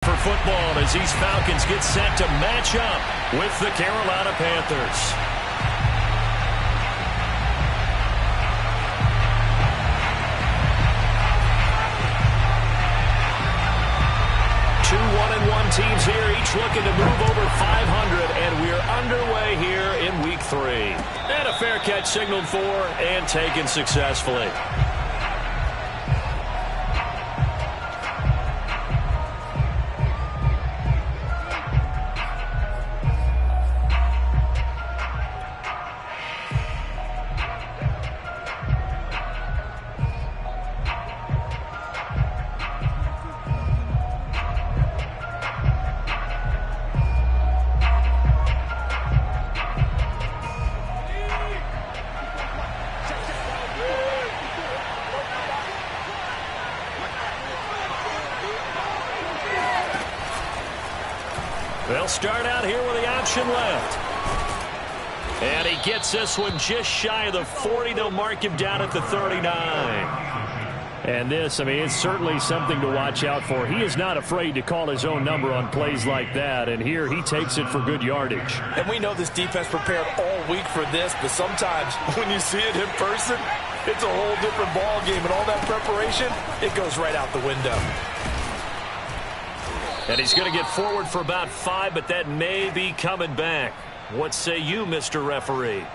For football as these Falcons get set to match up with the Carolina Panthers. Two 1-1 teams here, each looking to move over 500, and we're underway here in Week 3. And a fair catch signaled for and taken successfully. They'll start out here with the option left. And he gets this one just shy of the 40. They'll mark him down at the 39. And this, I mean, it's certainly something to watch out for. He is not afraid to call his own number on plays like that. And here he takes it for good yardage. And we know this defense prepared all week for this, but sometimes when you see it in person, it's a whole different ball game. And all that preparation, it goes right out the window. And he's going to get forward for about 5, but that may be coming back. What say you, Mr. Referee?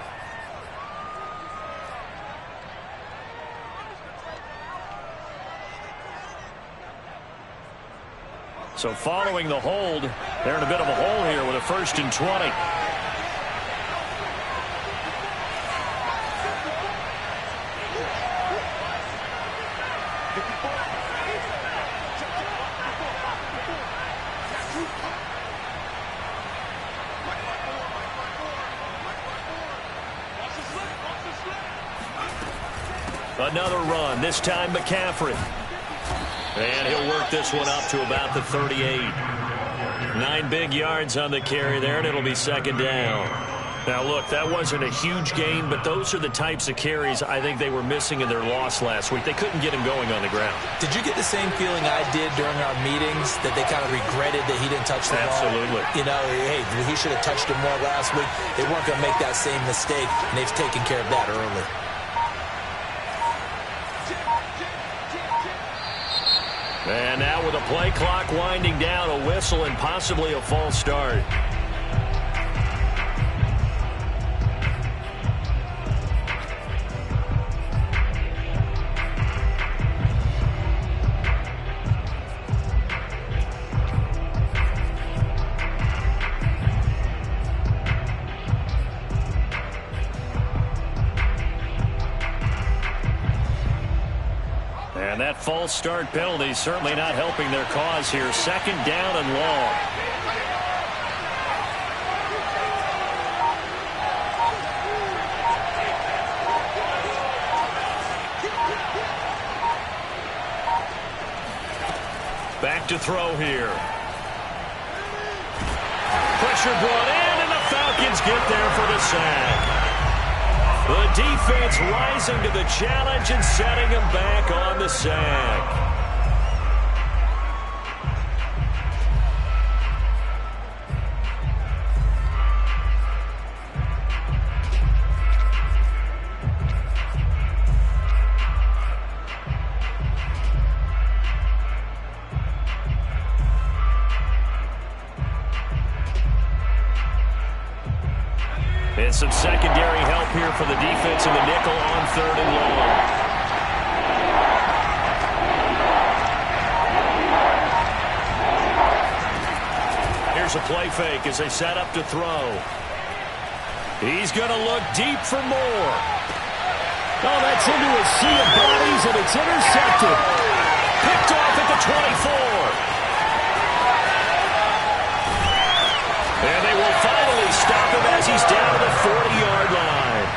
So following the hold, they're in a bit of a hole here with a 1st and 20. Another run, this time McCaffrey. And he'll work this one up to about the 38. 9 big yards on the carry there, and it'll be 2nd down. Now, look, that wasn't a huge gain, but those are the types of carries I think they were missing in their loss last week. They couldn't get him going on the ground. Did you get the same feeling I did during our meetings, that they kind of regretted that he didn't touch the ball? Absolutely. You know, hey, he should have touched it more last week. They weren't going to make that same mistake, and they've taken care of that early. And now with a play clock winding down, a whistle and possibly a false start. And that false start penalty certainly not helping their cause here. 2nd down and long. Back to throw here. Pressure brought in, and the Falcons get there for the sack. The defense rising to the challenge and setting him back on the sack. And some secondary help here for the defense in the nickel on 3rd and long. Here's a play fake as they set up to throw. He's going to look deep for more. Oh, that's into a sea of bodies, and it's intercepted. Picked off at the 24. And they will finally stop him as he's down to the 40-yard line.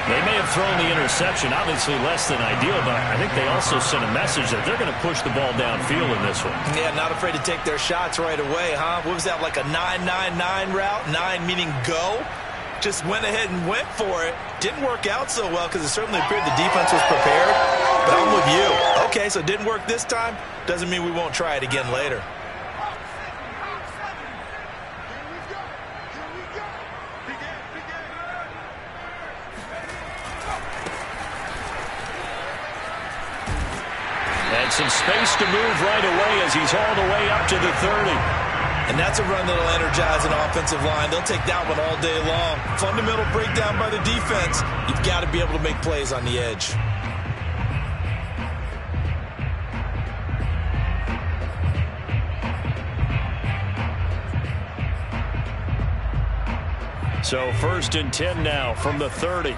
They may have thrown the interception, obviously less than ideal, but I think they also sent a message that they're going to push the ball downfield in this one. Yeah, not afraid to take their shots right away, huh? What was that, like a 9-9-9 route? 9 meaning go? Just went ahead and went for it. Didn't work out so well because it certainly appeared the defense was prepared. But I'm with you. Okay, so it didn't work this time. Doesn't mean we won't try it again later. got some space to move right away as he's hauled away up to the 30. And that's a run that'll energize an offensive line. They'll take that one all day long. Fundamental breakdown by the defense. You've got to be able to make plays on the edge. So 1st and 10 now from the 30.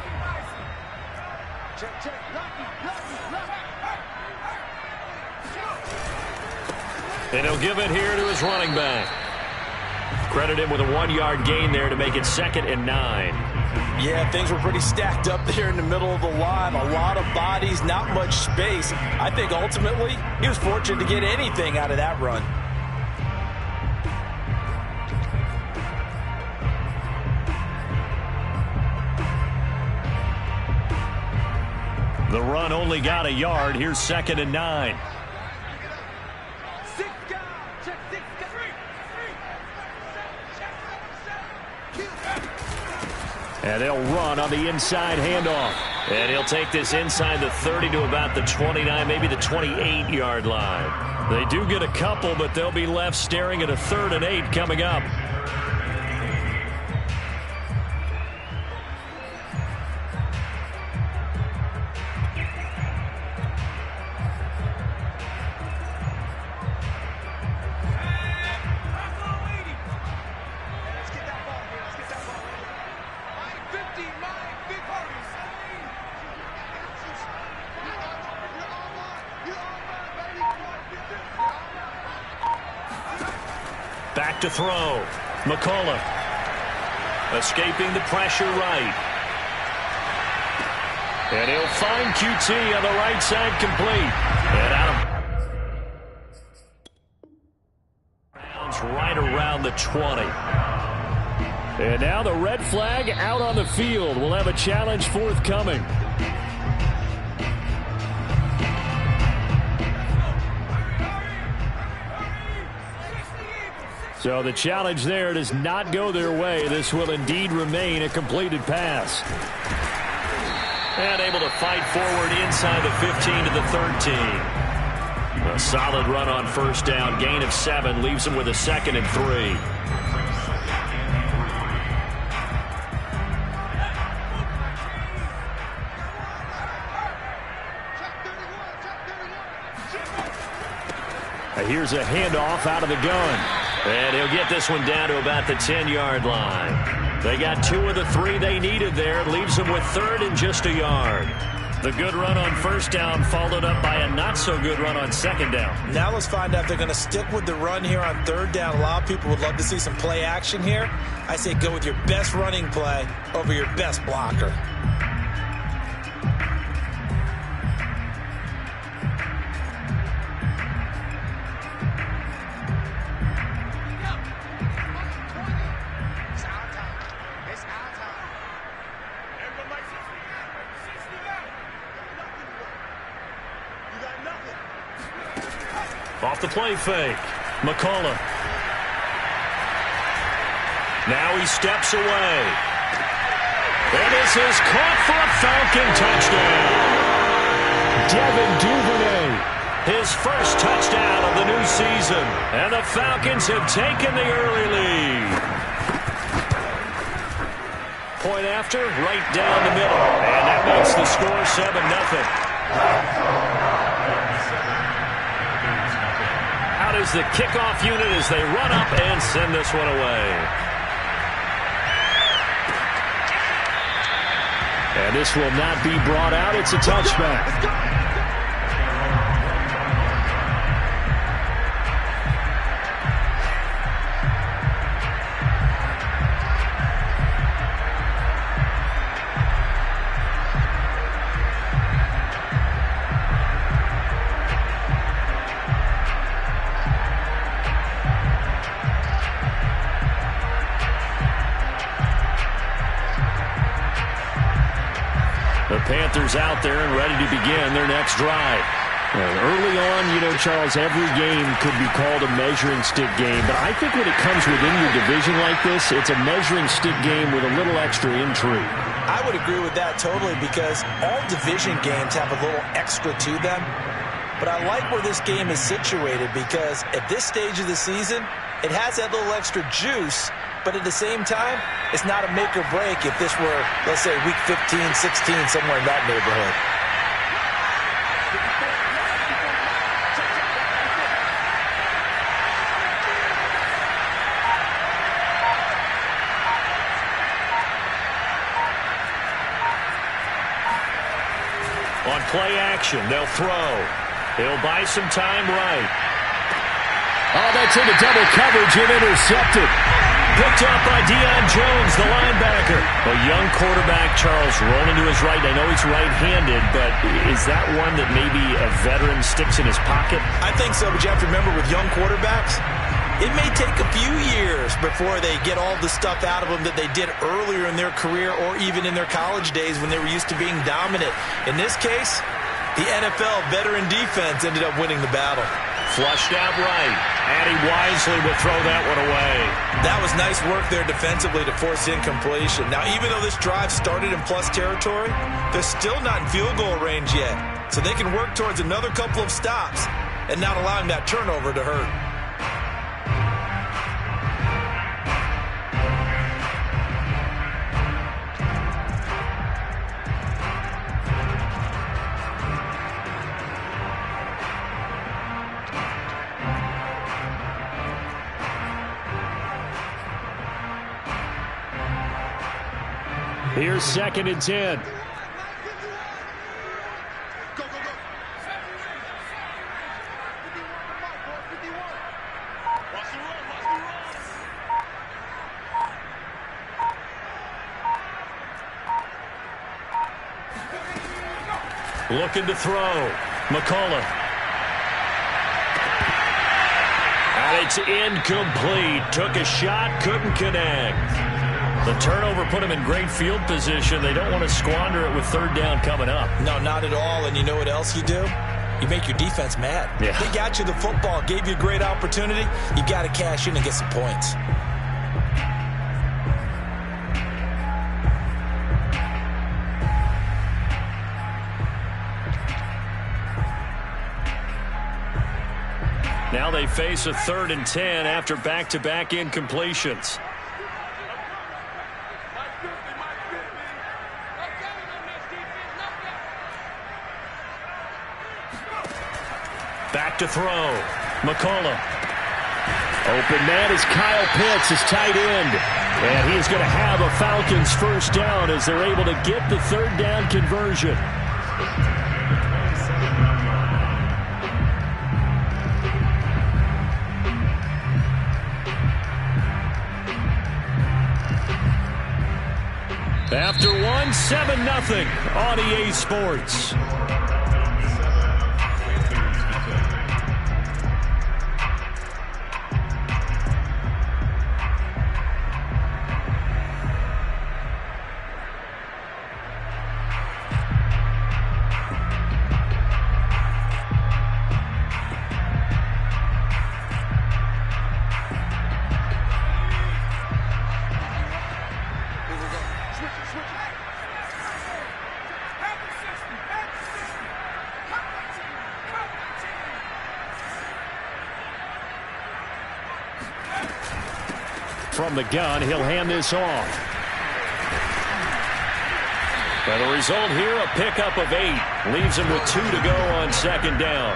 And he'll give it here to his running back. Credit him with a 1-yard gain there to make it 2nd and 9. Yeah, things were pretty stacked up there in the middle of the line. A lot of bodies, not much space. I think ultimately he was fortunate to get anything out of that run. The run only got a yard. Here's 2nd and 9. And they'll run on the inside handoff. And he'll take this inside the 30 to about the 29, maybe the 28-yard line. They do get a couple, but they'll be left staring at a 3rd and 8 coming up. Back to throw. McCullough. Escaping the pressure right. And he'll find QT on the right side complete. And out of bounds right around the 20. And now the red flag out on the field. We'll have a challenge forthcoming. So the challenge there does not go their way. This will indeed remain a completed pass. And able to fight forward inside the 15 to the 13. A solid run on 1st down. Gain of 7 leaves him with a 2nd and 3. Here's a handoff out of the gun. And he'll get this one down to about the 10-yard line. They got 2 of the 3 they needed there. Leaves them with 3rd and just a yard. The good run on 1st down followed up by a not-so-good run on 2nd down. Now let's find out if they're going to stick with the run here on 3rd down. A lot of people would love to see some play action here. I say go with your best running play over your best blocker. Off the play fake. McCullough. Now he steps away. And this is caught for a Falcon touchdown. Devin Duvernay. His first touchdown of the new season. And the Falcons have taken the early lead. Point after, right down the middle. And that makes the score 7-0. Is the kickoff unit as they run up and send this one away. And this will not be brought out. It's a touchback. Panthers out there and ready to begin their next drive. Early on, you know, Charles, every game could be called a measuring stick game. But I think when it comes within your division like this, it's a measuring stick game with a little extra intrigue. I would agree with that totally because all division games have a little extra to them. But I like where this game is situated because at this stage of the season, it has that little extra juice, but at the same time, it's not a make or break if this were, let's say, week 15, 16, somewhere in that neighborhood. On play action, they'll throw. He'll buy some time right. Oh, that's into double coverage and intercepted. Picked up by Deion Jones, the linebacker. A young quarterback, Charles, rolling to his right. I know he's right-handed, but is that one that maybe a veteran sticks in his pocket? I think so, but you have to remember with young quarterbacks, it may take a few years before they get all the stuff out of them that they did earlier in their career or even in their college days when they were used to being dominant. In this case, the NFL veteran defense ended up winning the battle. Flushed out right. And he wisely would throw that one away. That was nice work there defensively to force incompletion. Now, even though this drive started in plus territory, they're still not in field goal range yet. So they can work towards another couple of stops and not allowing that turnover to hurt. Here's 2nd and 10. Looking to throw. McCullough. And it's incomplete. Took a shot, couldn't connect. The turnover put them in great field position. They don't want to squander it with 3rd down coming up. No, not at all. And you know what else you do? You make your defense mad. Yeah. They got you the football, gave you a great opportunity. You got to cash in and get some points. Now they face a 3rd and 10 after back-to-back incompletions. Back to throw. McCullough. Open man is Kyle Pitts, his tight end. And he's going to have a Falcons 1st down as they're able to get the 3rd down conversion. After one, 7-0 on EA Sports. From the gun, he'll hand this off. And the result here, a pickup of 8. Leaves him with 2 to go on 2nd down.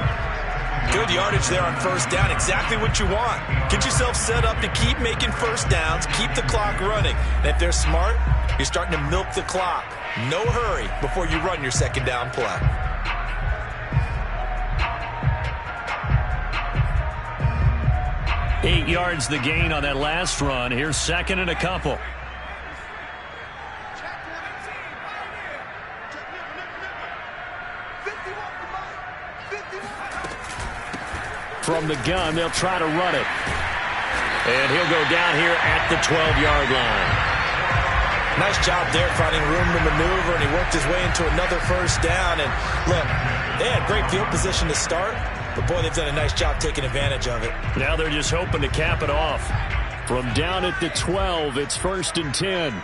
Good yardage there on 1st down. Exactly what you want. Get yourself set up to keep making 1st downs, keep the clock running. And if they're smart, you're starting to milk the clock. No hurry before you run your 2nd down play. Eight yards the gain on that last run. Here's 2nd and a couple. From the gun, they'll try to run it. And he'll go down here at the 12-yard line. Nice job there finding room to maneuver, and he worked his way into another 1st down. And look, they had great field position to start, but boy, they've done a nice job taking advantage of it. Now they're just hoping to cap it off. From down at the 12, it's 1st and 10.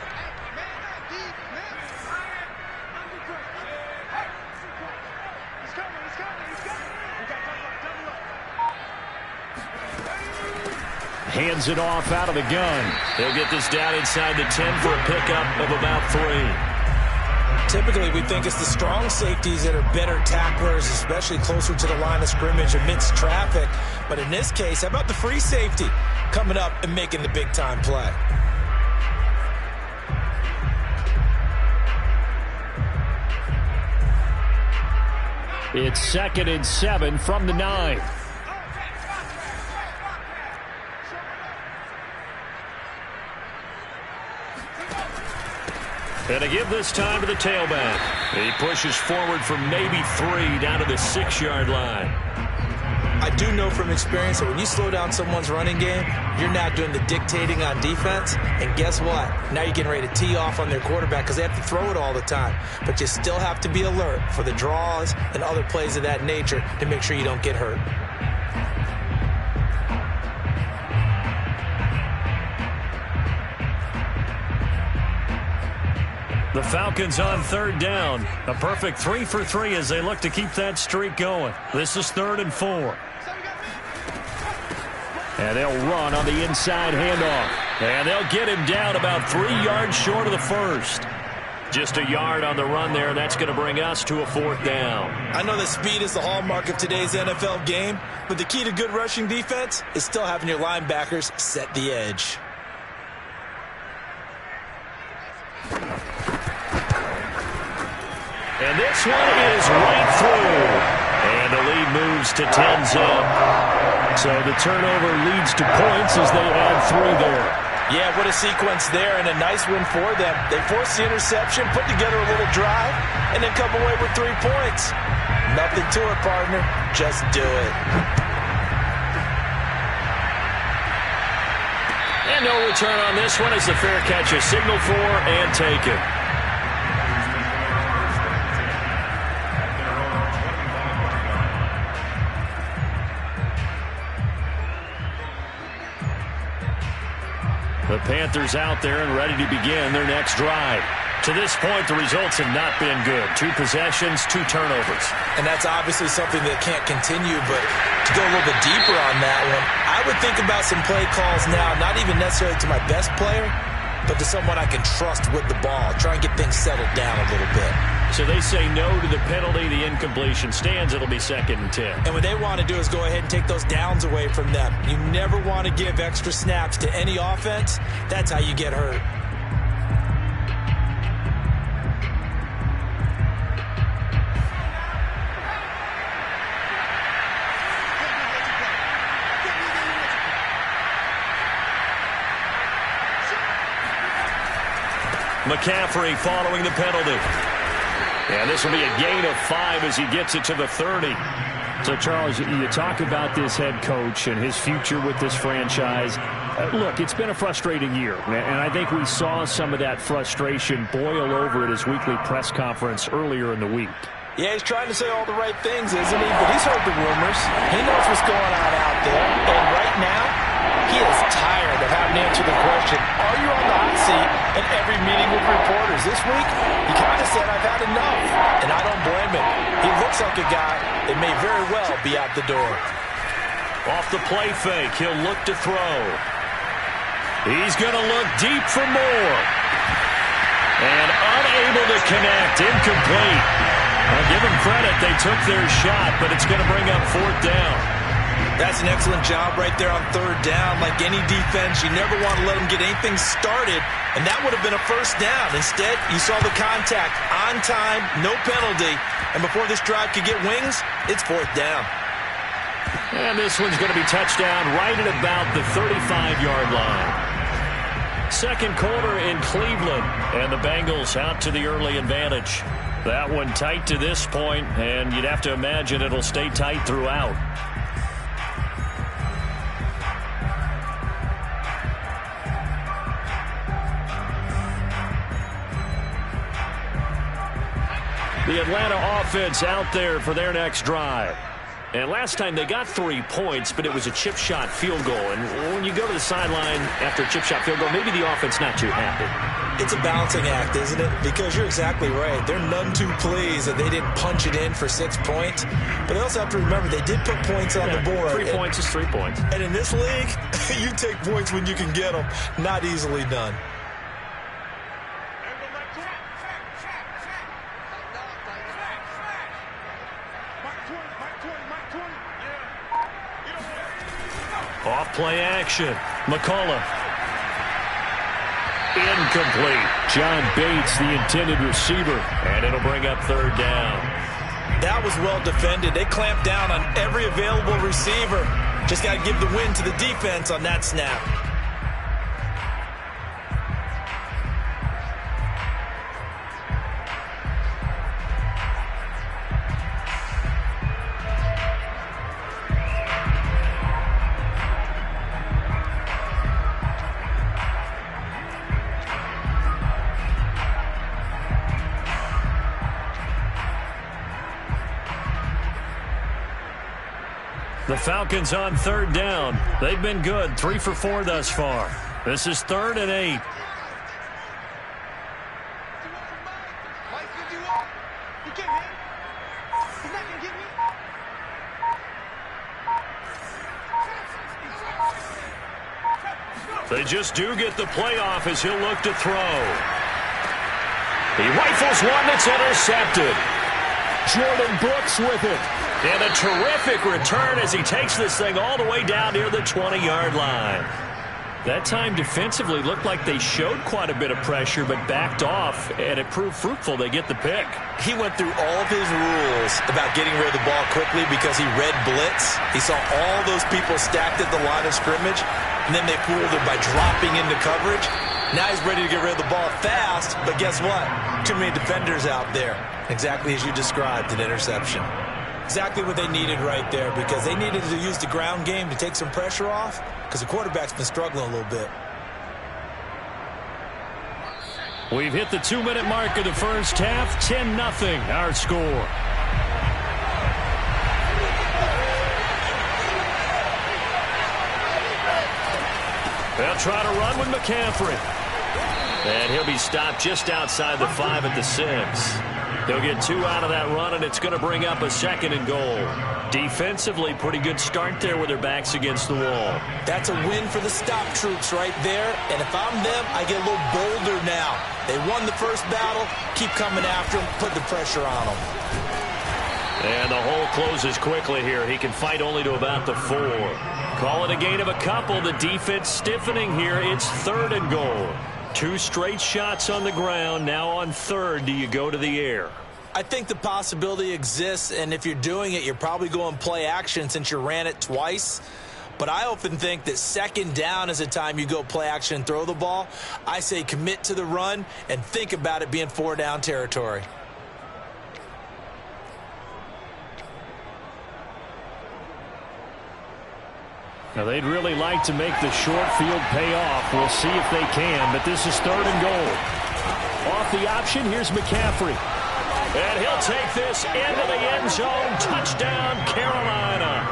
hands it off out of the gun. He'll get this down inside the 10 for a pickup of about 3. Typically, we think it's the strong safeties that are better tacklers, especially closer to the line of scrimmage amidst traffic. But in this case, how about the free safety coming up and making the big-time play? It's 2nd and 7 from the 9. And to give this time to the tailback. He pushes forward for maybe 3 down to the 6-yard line. I do know from experience that when you slow down someone's running game, you're not doing the dictating on defense. And guess what? Now you're getting ready to tee off on their quarterback because they have to throw it all the time. But you still have to be alert for the draws and other plays of that nature to make sure you don't get hurt. The Falcons on 3rd down. A perfect 3 for 3 as they look to keep that streak going. This is 3rd and 4. And they'll run on the inside handoff. And they'll get him down about 3 yards short of the first. Just a yard on the run there, and that's going to bring us to a 4th down. I know that speed is the hallmark of today's NFL game, but the key to good rushing defense is still having your linebackers set the edge. And this one is right through. And the lead moves to 10-zip. So the turnover leads to points as they add 3 there. Yeah, what a sequence there, and a nice win for them. They forced the interception, put together a little drive, and then come away with 3 points. Nothing to it, partner. Just do it. And no return on this one as the fair catch is signaled for and taken. The Panthers out there and ready to begin their next drive. To this point, the results have not been good. 2 possessions, 2 turnovers. And that's obviously something that can't continue, but to go a little bit deeper on that one, I would think about some play calls now, not even necessarily to my best player, but to someone I can trust with the ball. Try and get things settled down a little bit. So they say no to the penalty. The incompletion stands. It'll be 2nd and 10. And what they want to do is go ahead and take those downs away from them. You never want to give extra snaps to any offense. That's how you get hurt. McCaffrey following the penalty. And this will be a gain of 5 as he gets it to the 30. So, Charles, you talk about this head coach and his future with this franchise. Look, it's been a frustrating year, and I think we saw some of that frustration boil over at his weekly press conference earlier in the week. Yeah, he's trying to say all the right things, isn't he? But he's heard the rumors. He knows what's going on out there. And right now, he is tired of having to answer the question, are you on the hot seat in every meeting with reporters? This week, he kind of said, I've had enough. And I don't blame him. He looks like a guy that may very well be out the door. Off the play fake, he'll look to throw. He's going to look deep for more. And unable to connect, incomplete. I'll give them credit, they took their shot, but it's going to bring up 4th down. That's an excellent job right there on 3rd down. Like any defense, you never want to let them get anything started, and that would have been a 1st down. Instead, you saw the contact on time, no penalty, and before this drive could get wings, it's 4th down. And this one's going to be touchdown right at about the 35-yard line. 2nd quarter in Cleveland, and the Bengals out to the early advantage. That one tight to this point, and you'd have to imagine it'll stay tight throughout. The Atlanta offense out there for their next drive. And last time they got 3 points, but it was a chip shot field goal. And when you go to the sideline after a chip shot field goal, maybe the offense not too happy. It's a balancing act, isn't it? Because you're exactly right. They're none too pleased that they didn't punch it in for 6 points. But they also have to remember they did put points on the board. 3 points is 3 points. And in this league, you take points when you can get them. Not easily done. Off play action. McCullough. Incomplete. John Bates, the intended receiver. And it'll bring up 3rd down. That was well defended. They clamped down on every available receiver. Just got to give the win to the defense on that snap. The Falcons on 3rd down. They've been good, 3 for 4 thus far. This is 3rd and 8. They just do get the playoff as he'll look to throw. He rifles one that's intercepted. Jordan Brooks with it. And a terrific return as he takes this thing all the way down near the 20-yard line. That time defensively looked like they showed quite a bit of pressure but backed off, and it proved fruitful. They get the pick. He went through all of his rules about getting rid of the ball quickly because he read blitz. He saw all those people stacked at the line of scrimmage, and then they fooled him by dropping into coverage. Now he's ready to get rid of the ball fast, but guess what? Too many defenders out there. Exactly as you described, an interception. Exactly what they needed right there because they needed to use the ground game to take some pressure off because the quarterback's been struggling a little bit. We've hit the 2-minute mark of the first half. 10-0 our score. They'll try to run with McCaffrey. And he'll be stopped just outside the 5 at the 6. He'll get 2 out of that run, and it's going to bring up a 2nd and goal. Defensively, pretty good start there with their backs against the wall. That's a win for the stop troops right there. And if I'm them, I get a little bolder now. They won the first battle. Keep coming after them. Put the pressure on them. And the hole closes quickly here. He can fight only to about the 4. Call it a gain of a couple. The defense stiffening here. It's 3rd and goal. 2 straight shots on the ground. Now on 3rd, do you go to the air? I think the possibility exists, and if you're doing it, you're probably going play action since you ran it twice. But I often think that 2nd down is the time you go play action and throw the ball. I say commit to the run and think about it being 4-down territory. Now, they'd really like to make the short field pay off. We'll see if they can, but this is 3rd and goal. Off the option, here's McCaffrey. And he'll take this into the end zone. Touchdown, Carolina.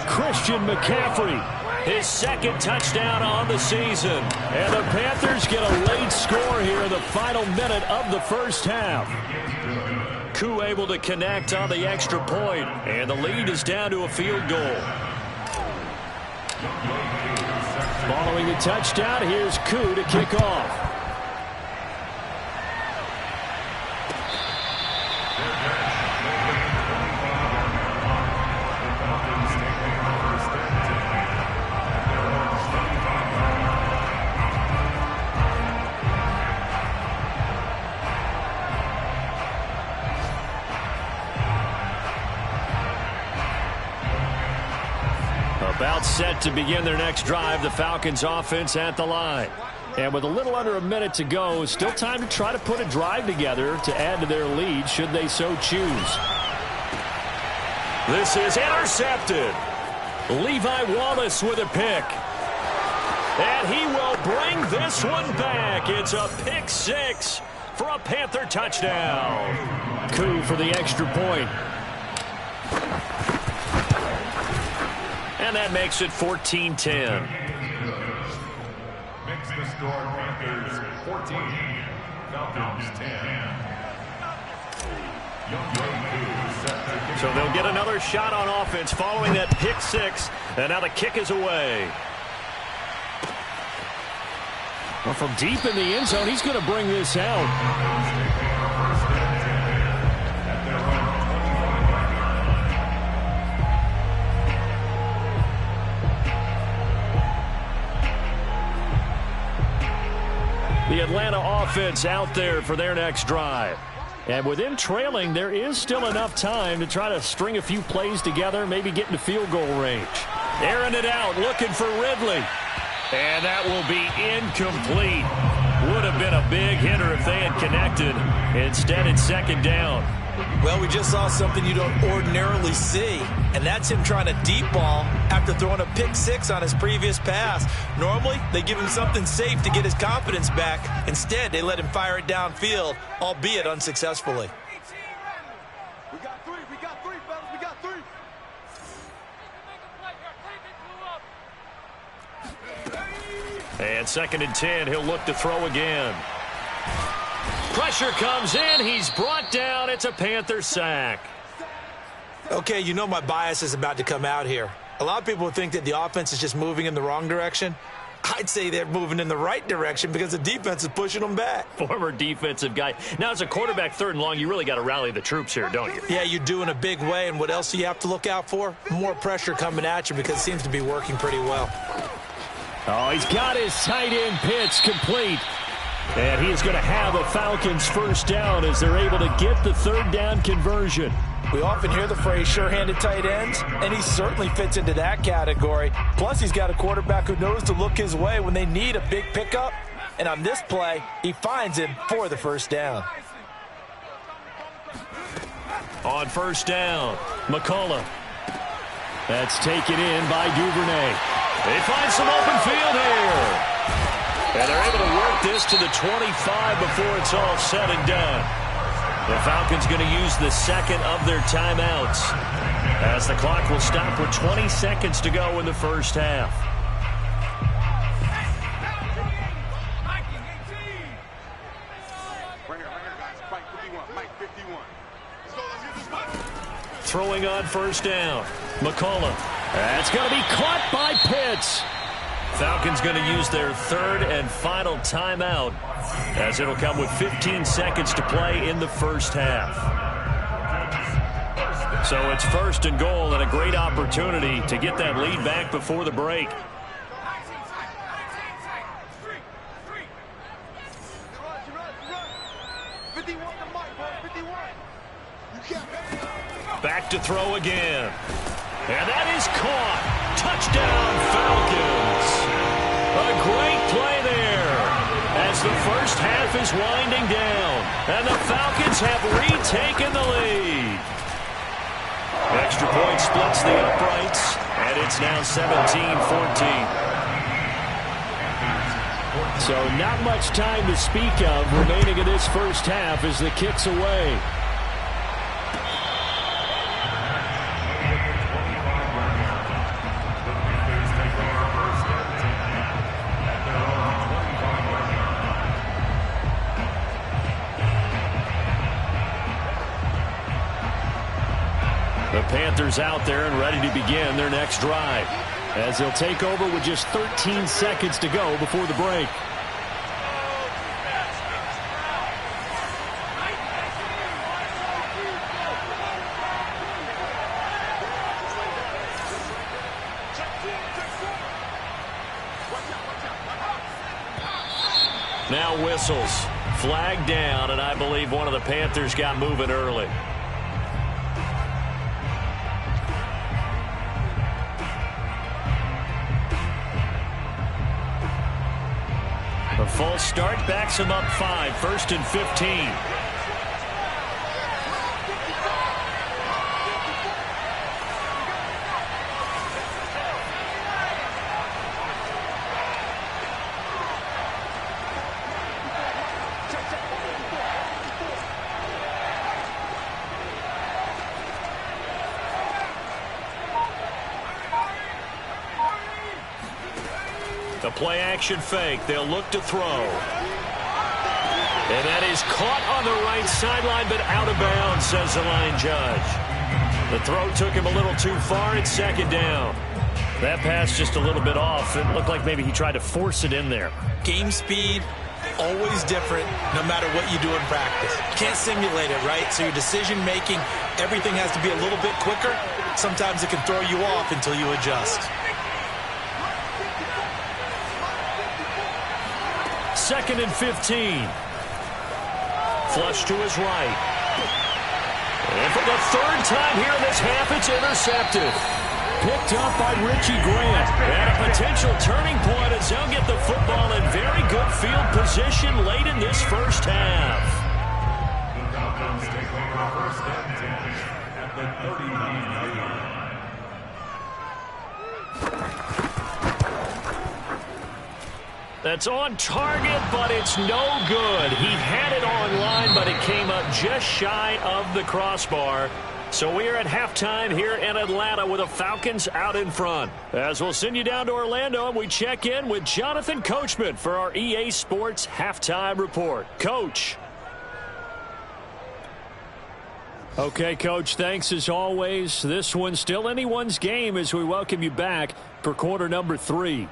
Christian McCaffrey. His 2nd touchdown on the season. And the Panthers get a late score here in the final minute of the first half. Koo able to connect on the extra point, and the lead is down to a field goal. Following the touchdown, here's Koo to kick off. About set to begin their next drive, the Falcons offense at the line. And with a little under a minute to go, still time to try to put a drive together to add to their lead should they so choose. This is intercepted. Levi Wallace with a pick. And he will bring this one back. It's a pick 6 for a Panther touchdown. Koo for the extra point. And that makes it 14-10. Makes the score Panthers 14, Falcons 10. So they'll get another shot on offense following that pick six. And now the kick is away. Well, from deep in the end zone, he's going to bring this out. The Atlanta offense out there for their next drive. And with them trailing, there is still enough time to try to string a few plays together, maybe get into field goal range. Airing it out, looking for Ridley. And that will be incomplete. Would have been a big hitter if they had connected. Instead, it's second down. Well, we just saw something you don't ordinarily see, and that's him trying to deep ball after throwing a pick six on his previous pass. Normally, they give him something safe to get his confidence back. Instead, they let him fire it downfield, albeit unsuccessfully. We got three, fellas, we got three. And 2nd and 10, he'll look to throw again. Pressure comes in. He's brought down. It's a Panther sack. Okay, you know my bias is about to come out here. A lot of people think that the offense is just moving in the wrong direction. I'd say they're moving in the right direction because the defense is pushing them back. Former defensive guy. Now, as a quarterback 3rd and long, you really got to rally the troops here, don't you? Yeah, you do in a big way. And what else do you have to look out for? More pressure coming at you because it seems to be working pretty well. Oh, he's got his tight end pitch complete. And he is going to have a Falcons first down as they're able to get the 3rd down conversion. We often hear the phrase sure-handed tight ends, and he certainly fits into that category. Plus, he's got a quarterback who knows to look his way when they need a big pickup. And on this play, he finds him for the first down. On first down, McCullough. That's taken in by Duvernay. They find some open field here. And they're able to work this to the 25 before it's all said and done. The Falcons going to use the 2nd of their timeouts as the clock will stop with 20 seconds to go in the first half. Throwing on first down, McCullough. That's going to be caught by Pitts. Falcons going to use their 3rd and final timeout as it'll come with 15 seconds to play in the first half. So it's 1st and goal and a great opportunity to get that lead back before the break. Back to throw again. And that is caught. Touchdown, Falcons. A great play there as the first half is winding down. And the Falcons have retaken the lead. Extra point splits the uprights. And it's now 17-14. So not much time to speak of remaining in this first half as the kick's away. The Panthers out there and ready to begin their next drive as they'll take over with just 13 seconds to go before the break. Now whistles. Flag down, and I believe one of the Panthers got moving early. A false start backs him up 5, 1st and 15. A play-action fake. They'll look to throw. And that is caught on the right sideline, but out of bounds, says the line judge. The throw took him a little too far. It's second down. That pass just a little bit off. It looked like maybe he tried to force it in there. Game speed, always different no matter what you do in practice. You can't simulate it, right? So your decision-making, everything has to be a little bit quicker. Sometimes it can throw you off until you adjust. Second and 15. Flush to his right. And for the third time here in this half, it's intercepted. Picked up by Richie Grant. And a potential turning point as they'll get the football in very good field position late in this first half. The Falcons take over first and 10 at the 39-yard line. That's on target, but it's no good. He had it on line, but it came up just shy of the crossbar. So we are at halftime here in Atlanta with the Falcons out in front. As we'll send you down to Orlando, and we check in with Jonathan Coachman for our EA Sports Halftime Report. Coach. Okay, Coach, thanks as always. This one's still anyone's game as we welcome you back for quarter number 3.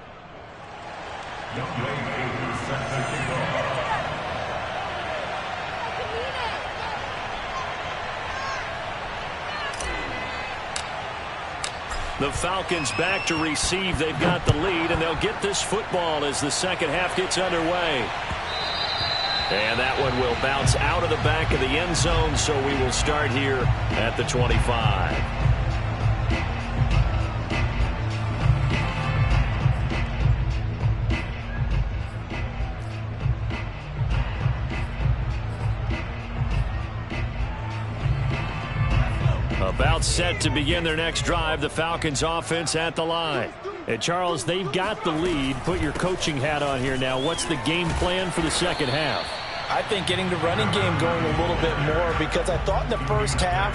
The Falcons back to receive. They've got the lead, and they'll get this football as the second half gets underway. And that one will bounce out of the back of the end zone, so we will start here at the 25. About set to begin their next drive, the Falcons offense at the line. And Charles, they've got the lead. Put your coaching hat on here now. What's the game plan for the second half? I think getting the running game going a little bit more, because I thought in the first half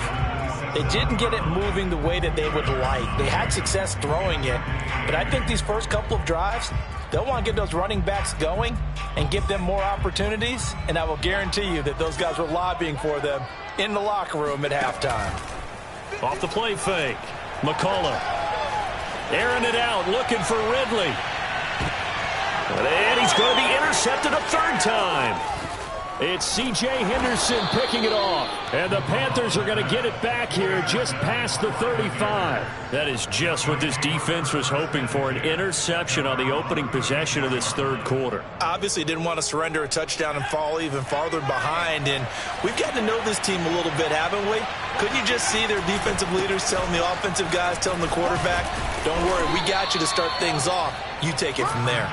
they didn't get it moving the way that they would like. They had success throwing it, but I think these first couple of drives, they'll want to get those running backs going and give them more opportunities, and I will guarantee you that those guys were lobbying for them in the locker room at halftime. Off the play fake. McCullough. Airing it out, looking for Ridley. And he's going to be intercepted a third time. It's C.J. Henderson picking it off. And the Panthers are going to get it back here just past the 35. That is just what this defense was hoping for, an interception on the opening possession of this third quarter. Obviously didn't want to surrender a touchdown and fall even farther behind. And we've gotten to know this team a little bit, haven't we? Couldn't you just see their defensive leaders telling the offensive guys, telling the quarterback, don't worry, we got you to start things off. You take it from there.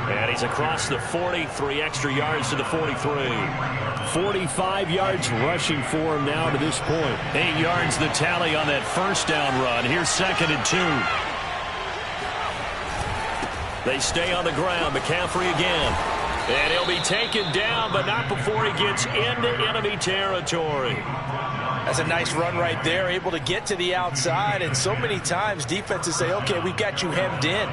And he's across the 40, 3 extra yards to the 43. 45 yards rushing for him now to this point. 8 yards the tally on that first down run. Here's second and 2. They stay on the ground. McCaffrey again. And he'll be taken down, but not before he gets into enemy territory. That's a nice run right there, able to get to the outside. And so many times defenses say, okay, we've got you hemmed in.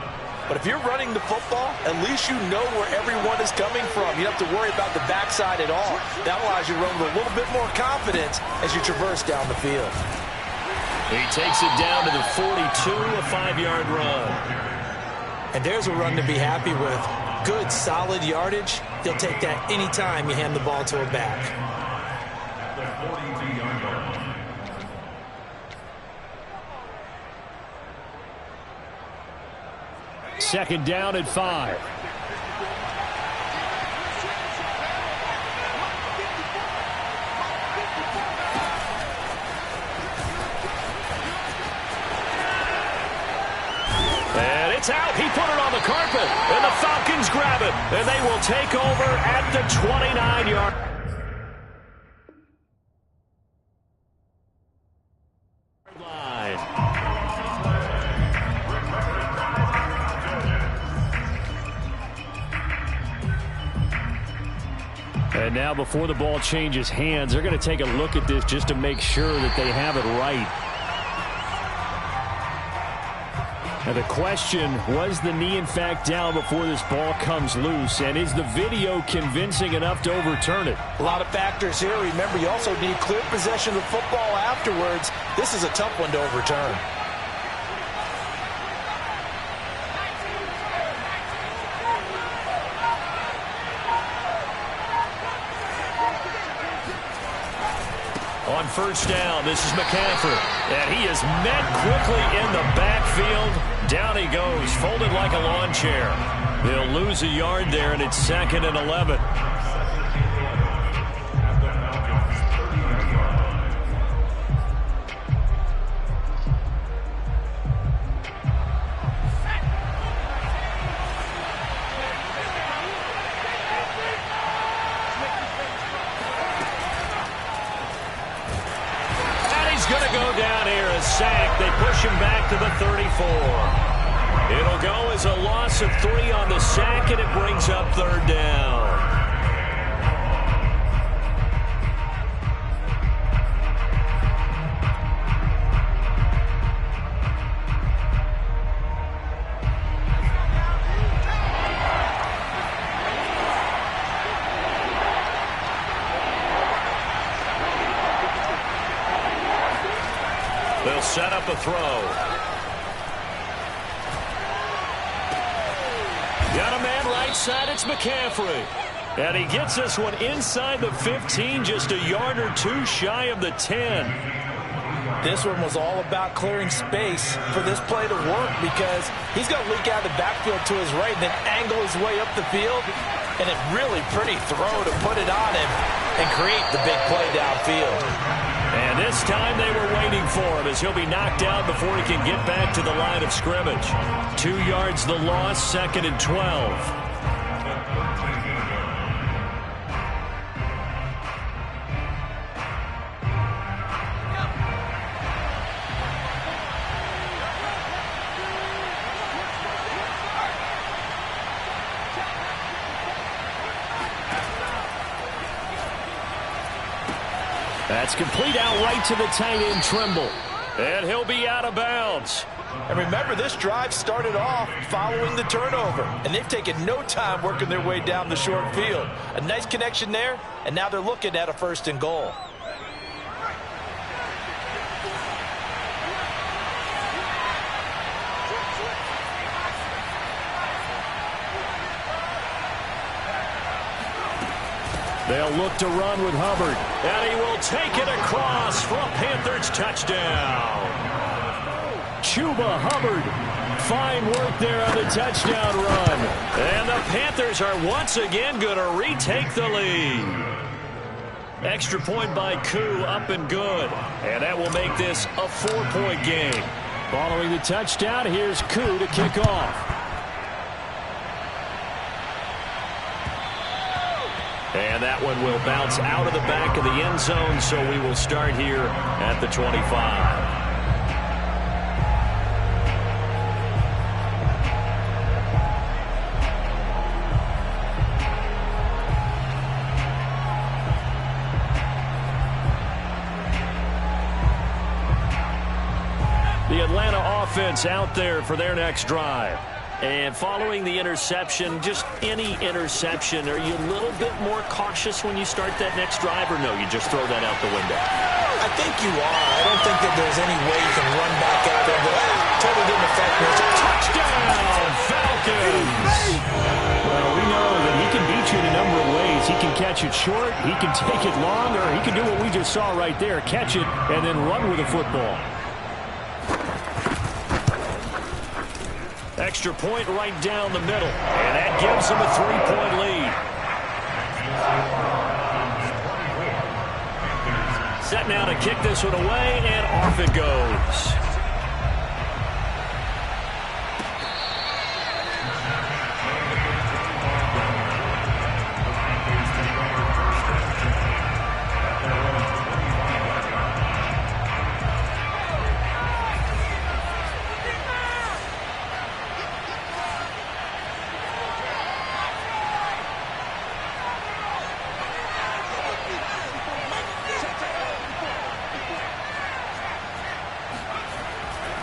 But if you're running the football, at least you know where everyone is coming from. You don't have to worry about the backside at all. That allows you to run with a little bit more confidence as you traverse down the field. He takes it down to the 42, a 5-yard run. And there's a run to be happy with. Good, solid yardage. They'll take that anytime you hand the ball to a back. The 42-yard line. Second down at 5. And it's out. He put it on the carpet. And the Falcons grab it. And they will take over at the 29-yard line. And now before the ball changes hands, they're going to take a look at this just to make sure that they have it right. Now the question, was the knee in fact down before this ball comes loose? And is the video convincing enough to overturn it? A lot of factors here. Remember, you also need clear possession of the football afterwards. This is a tough one to overturn. On first down, this is McCaffrey. And he is met quickly in the backfield. Down he goes, folded like a lawn chair. They'll lose a yard there, and it's 2nd and 11. Going to go down here, a sack. They push him back to the 34. It'll go as a loss of 3 on the sack, and it brings up 3rd down. They'll set up a throw. Got a man right side. It's McCaffrey. And he gets this one inside the 15, just a yard or 2 shy of the 10. This one was all about clearing space for this play to work because he's going to leak out of the backfield to his right and then angle his way up the field. And a really pretty throw to put it on him and create the big play downfield. And this time they were waiting for him as he'll be knocked down before he can get back to the line of scrimmage. 2 yards the loss, 2nd and 12. That's complete out right to the tight end, Trimble. And he'll be out of bounds. And remember, this drive started off following the turnover. And they've taken no time working their way down the short field. A nice connection there, and now they're looking at a 1st and goal. They'll look to run with Hubbard. And he will take it across for a Panthers touchdown. Chuba Hubbard. Fine work there on the touchdown run. And the Panthers are once again going to retake the lead. Extra point by Koo, up and good. And that will make this a 4-point game. Following the touchdown, here's Koo to kick off. And that one will bounce out of the back of the end zone, so we will start here at the 25. The Atlanta offense out there for their next drive. And following the interception, just any interception, are you a little bit more cautious when you start that next drive, or no, you just throw that out the window? I think you are. I don't think that there's any way you can run back out there, but totally didn't affect me. Touchdown, Falcons! Well, we know that he can beat you in a number of ways. He can catch it short, he can take it long, or he can do what we just saw right there, catch it and then run with the football. Extra point right down the middle, and that gives them a 3-point lead. Set now to kick this one away, and off it goes.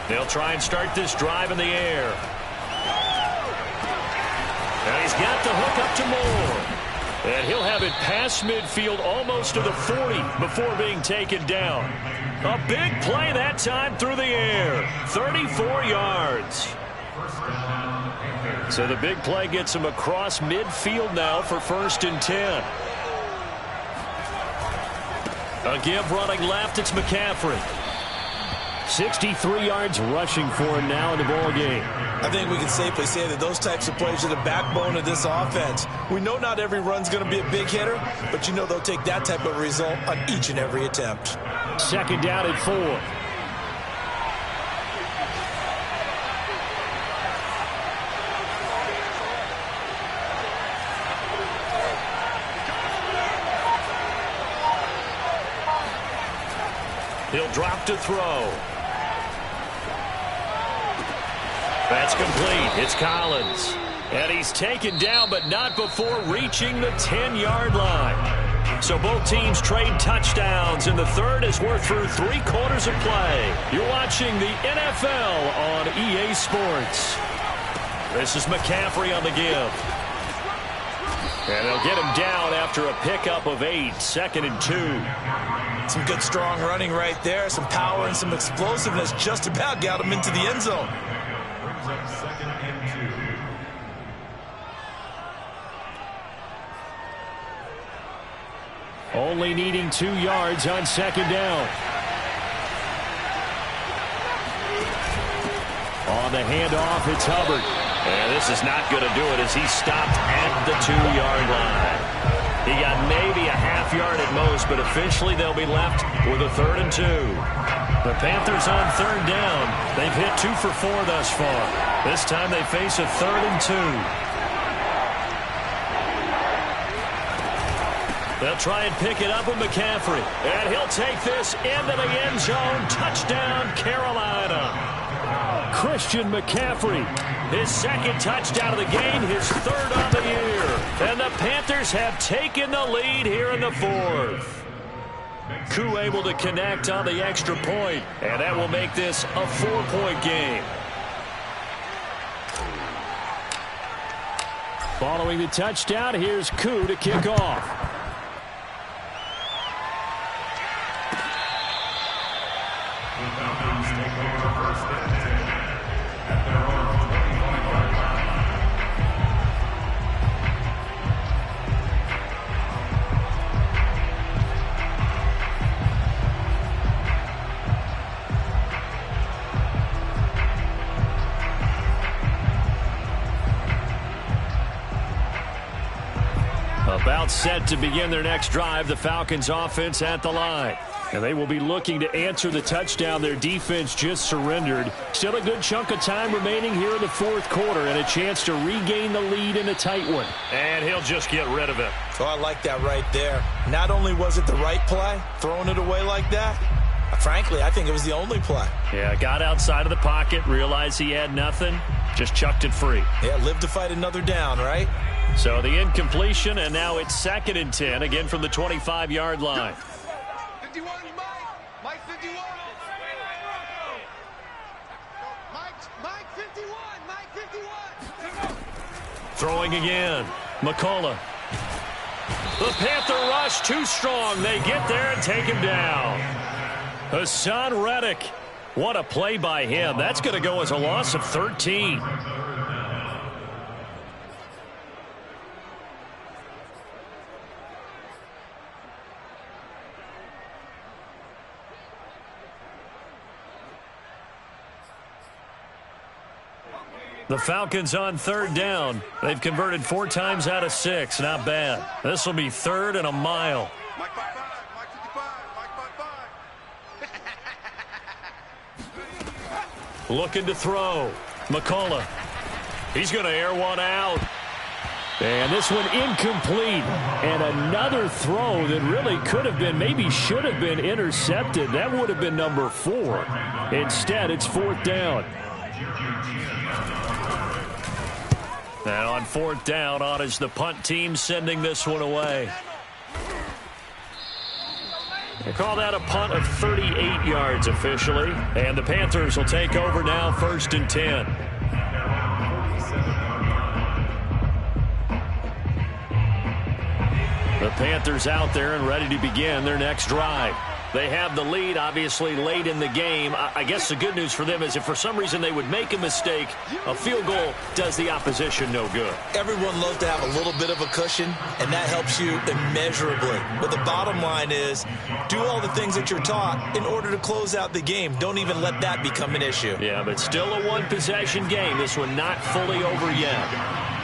They'll try and start this drive in the air. And he's got the hook up to Moore. And he'll have it past midfield almost to the 40 before being taken down. A big play that time through the air. 34 yards. So the big play gets him across midfield now for 1st and 10. A give running left, it's McCaffrey. 63 yards rushing for him now in the ball game. I think we can safely say that those types of plays are the backbone of this offense. We know not every run's going to be a big hitter, but you know they'll take that type of result on each and every attempt. 2nd down and 4. He'll drop to throw. That's complete. It's Collins. And he's taken down, but not before reaching the 10-yard line. So both teams trade touchdowns, and the third as we're through 3 quarters of play. You're watching the NFL on EA Sports. This is McCaffrey on the give. And they'll get him down after a pickup of 8, 2nd and 2. Some good, strong running right there. Some power and some explosiveness just about got him into the end zone. Brings up 2nd and 2. Only needing 2 yards on 2nd down. On the handoff, it's Hubbard. And this is not going to do it as he's stopped at the 2-yard line. He got maybe a half yard at most, but officially they'll be left with a 3rd and 2. The Panthers on 3rd down. They've hit 2 for 4 thus far. This time they face a 3rd and 2. They'll try and pick it up with McCaffrey. And he'll take this into the end zone. Touchdown, Carolina. Christian McCaffrey. His 2nd touchdown of the game, his 3rd on the year. And the Panthers have taken the lead here in the 4th. Koo able to connect on the extra point, and that will make this a 4-point game. Following the touchdown, here's Koo to kick off. About set to begin their next drive, the Falcons offense at the line. And they will be looking to answer the touchdown their defense just surrendered. Still a good chunk of time remaining here in the 4th quarter and a chance to regain the lead in a tight one. And he'll just get rid of it. Oh, I like that right there. Not only was it the right play, throwing it away like that, frankly, I think it was the only play. Yeah, got outside of the pocket, realized he had nothing, just chucked it free. Yeah, live to fight another down, right? So the incompletion, and now it's 2nd and 10, again from the 25-yard line. 51, Mike 51. Mike 51, Mike 51. Throwing again, McCullough. The Panther rush too strong. They get there and take him down. Hassan Reddick. What a play by him. That's going to go as a loss of 13. The Falcons on 3rd down. They've converted 4 times out of 6. Not bad. This will be 3rd and a mile. Mike 55, Mike 55, Mike 55. Looking to throw. McCullough. He's going to air one out. And this one incomplete. And another throw that really could have been, maybe should have been intercepted. That would have been number 4. Instead, it's 4th down. And on 4th down, is the punt team sending this one away. They call that a punt of 38 yards officially. And the Panthers will take over now, 1st and 10. The Panthers out there and ready to begin their next drive. They have the lead, obviously, late in the game. I guess the good news for them is if for some reason they would make a mistake, a field goal does the opposition no good. Everyone loves to have a little bit of a cushion, and that helps you immeasurably. But the bottom line is, do all the things that you're taught in order to close out the game. Don't even let that become an issue. Yeah, but still a one-possession game. This one not fully over yet.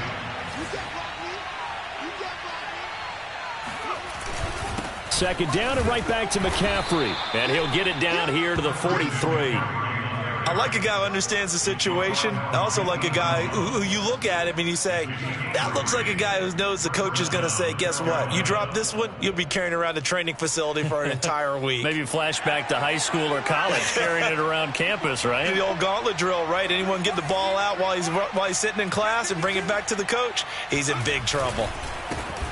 Second down and right back to McCaffrey. And he'll get it down here to the 43. I like a guy who understands the situation. I also like a guy who you look at him and you say, that looks like a guy who knows the coach is going to say, guess what? You drop this one, you'll be carrying around the training facility for an entire week. Maybe flashback to high school or college, carrying it around campus, right? The old gauntlet drill, right? Anyone get the ball out while he's sitting in class and bring it back to the coach? He's in big trouble.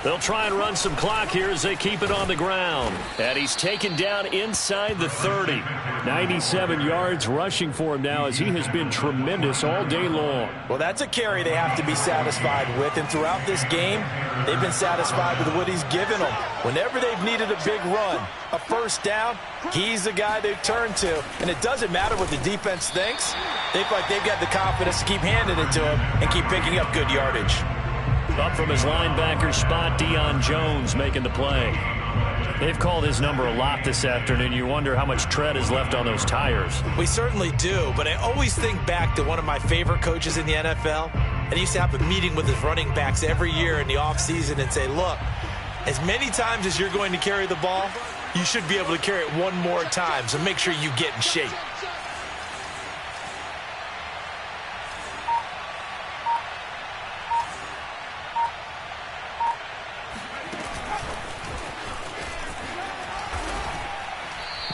They'll try and run some clock here as they keep it on the ground. And he's taken down inside the 30. 97 yards rushing for him now as he has been tremendous all day long. Well, that's a carry they have to be satisfied with. And throughout this game, they've been satisfied with what he's given them. Whenever they've needed a big run, a first down, he's the guy they've turned to. And it doesn't matter what the defense thinks. They feel like they've got the confidence to keep handing it to him and keep picking up good yardage. Up from his linebacker spot, Deion Jones making the play. They've called his number a lot this afternoon. You wonder how much tread is left on those tires. We certainly do, but I always think back to one of my favorite coaches in the NFL. And he used to have a meeting with his running backs every year in the offseason and say, look, as many times as you're going to carry the ball, you should be able to carry it one more time, so make sure you get in shape.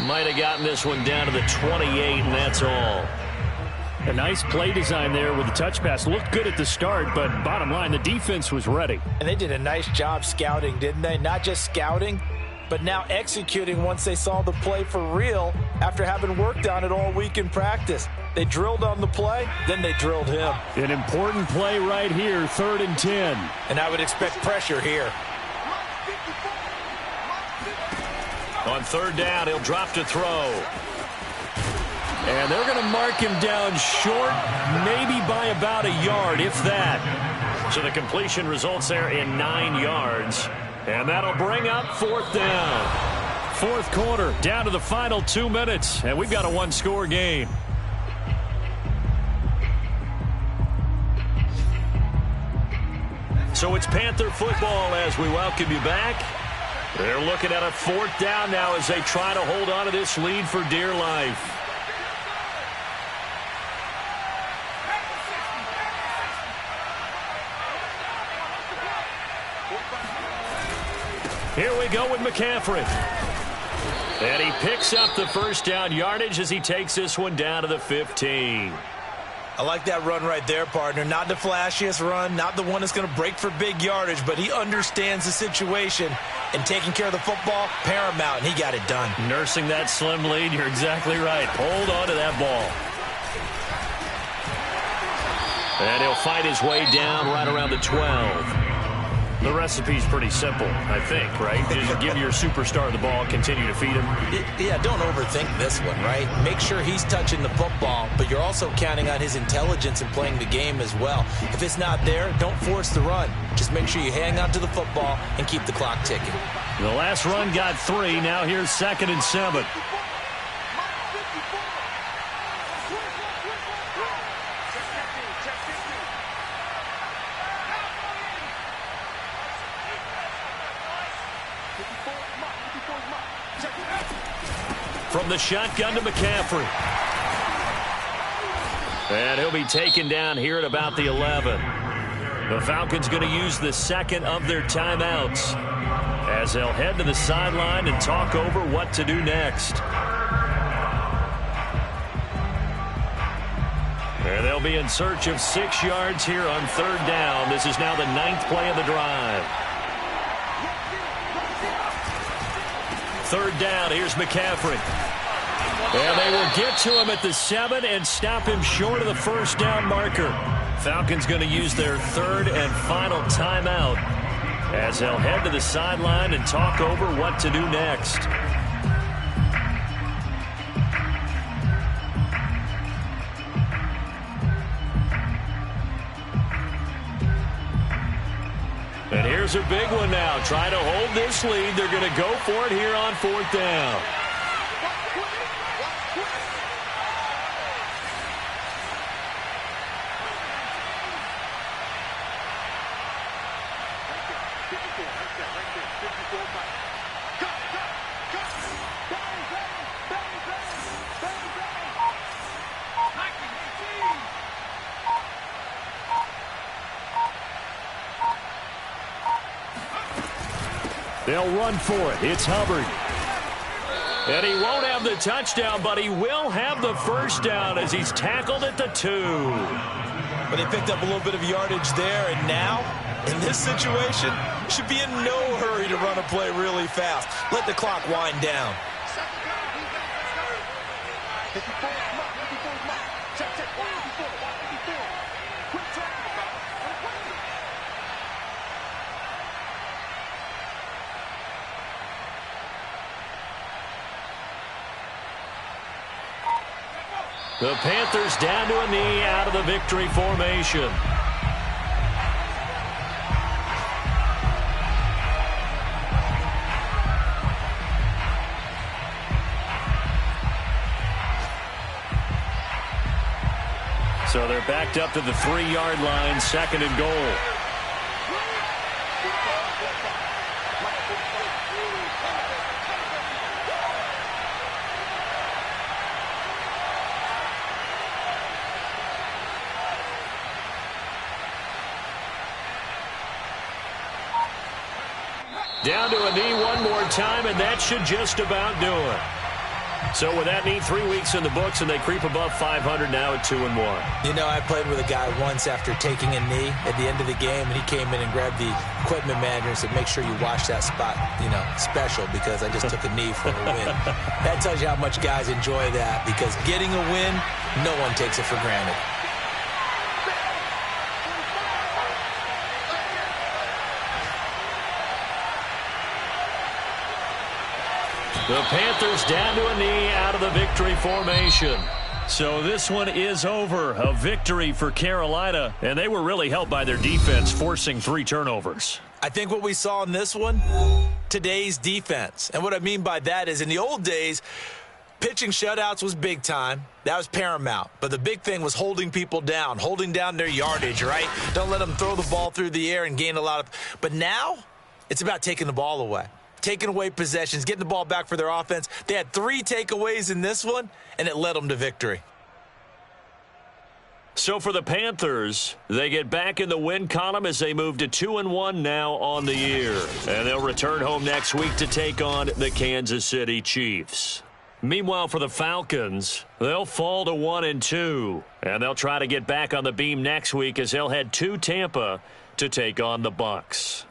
Might have gotten this one down to the 28, and that's all. A nice play design there with the touch pass. Looked good at the start, but bottom line, the defense was ready. And they did a nice job scouting, didn't they? Not just scouting, but now executing once they saw the play for real after having worked on it all week in practice. They drilled on the play, then they drilled him. An important play right here, 3rd and 10. And I would expect pressure here. On 3rd down, he'll drop to throw. And they're going to mark him down short, maybe by about a yard, if that. So the completion results there in 9 yards. And that'll bring up 4th down. 4th quarter, down to the final 2 minutes. And we've got a one-score game. So it's Panther football as we welcome you back. They're looking at a 4th down now as they try to hold on to this lead for dear life. Here we go with McCaffrey. And he picks up the 1st down yardage as he takes this one down to the 15. I like that run right there, partner. Not the flashiest run, not the one that's going to break for big yardage, but he understands the situation, and taking care of the football, paramount, and he got it done. Nursing that slim lead, you're exactly right. Hold on to that ball. And he'll fight his way down right around the 12. The recipe's pretty simple, I think, right? Just give your superstar the ball, continue to feed him. Yeah, don't overthink this one, right? Make sure he's touching the football, but you're also counting on his intelligence in playing the game as well. If it's not there, don't force the run. Just make sure you hang on to the football and keep the clock ticking. The last run got 3. Now here's 2nd and 7. From the shotgun to McCaffrey. And he'll be taken down here at about the 11. The Falcons going to use the 2nd of their timeouts as they'll head to the sideline and talk over what to do next. And they'll be in search of 6 yards here on 3rd down. This is now the 9th play of the drive. 3rd down. Here's McCaffrey. And they will get to him at the 7 and stop him short of the 1st down marker. Falcons going to use their 3rd and final timeout as they'll head to the sideline and talk over what to do next. And here's a big one now. Trying to hold this lead. They're going to go for it here on 4th down. They'll run for it. It's Hubbard. And he won't have the touchdown, but he will have the 1st down as he's tackled at the 2. But they picked up a little bit of yardage there, and now, in this situation, should be in no hurry to run a play really fast. Let the clock wind down. The Panthers down to a knee out of the victory formation. So they're backed up to the 3-yard line, 2nd and goal. Down to a knee one more time, and that should just about do it. So with that knee, 3 weeks in the books, and they creep above 500 now at 2-1. You know, I played with a guy once after taking a knee at the end of the game, and he came in and grabbed the equipment manager and said, make sure you watch that spot, special, because I just took a knee for a win. That tells you how much guys enjoy that, because getting a win, no one takes it for granted. The Panthers down to a knee out of the victory formation. So this one is over. A victory for Carolina, and they were really helped by their defense, forcing 3 turnovers. I think what we saw in this one, today's defense. And what I mean by that is in the old days, pitching shutouts was big time. That was paramount. But the big thing was holding people down, holding down their yardage, right? Don't let them throw the ball through the air and gain a lot of. But now it's about taking the ball away. Taking away possessions, getting the ball back for their offense. They had 3 takeaways in this one, and it led them to victory. So for the Panthers, they get back in the win column as they move to 2-1 now on the year. And they'll return home next week to take on the Kansas City Chiefs. Meanwhile, for the Falcons, they'll fall to 1-2. And they'll try to get back on the beam next week as they'll head to Tampa to take on the Bucs.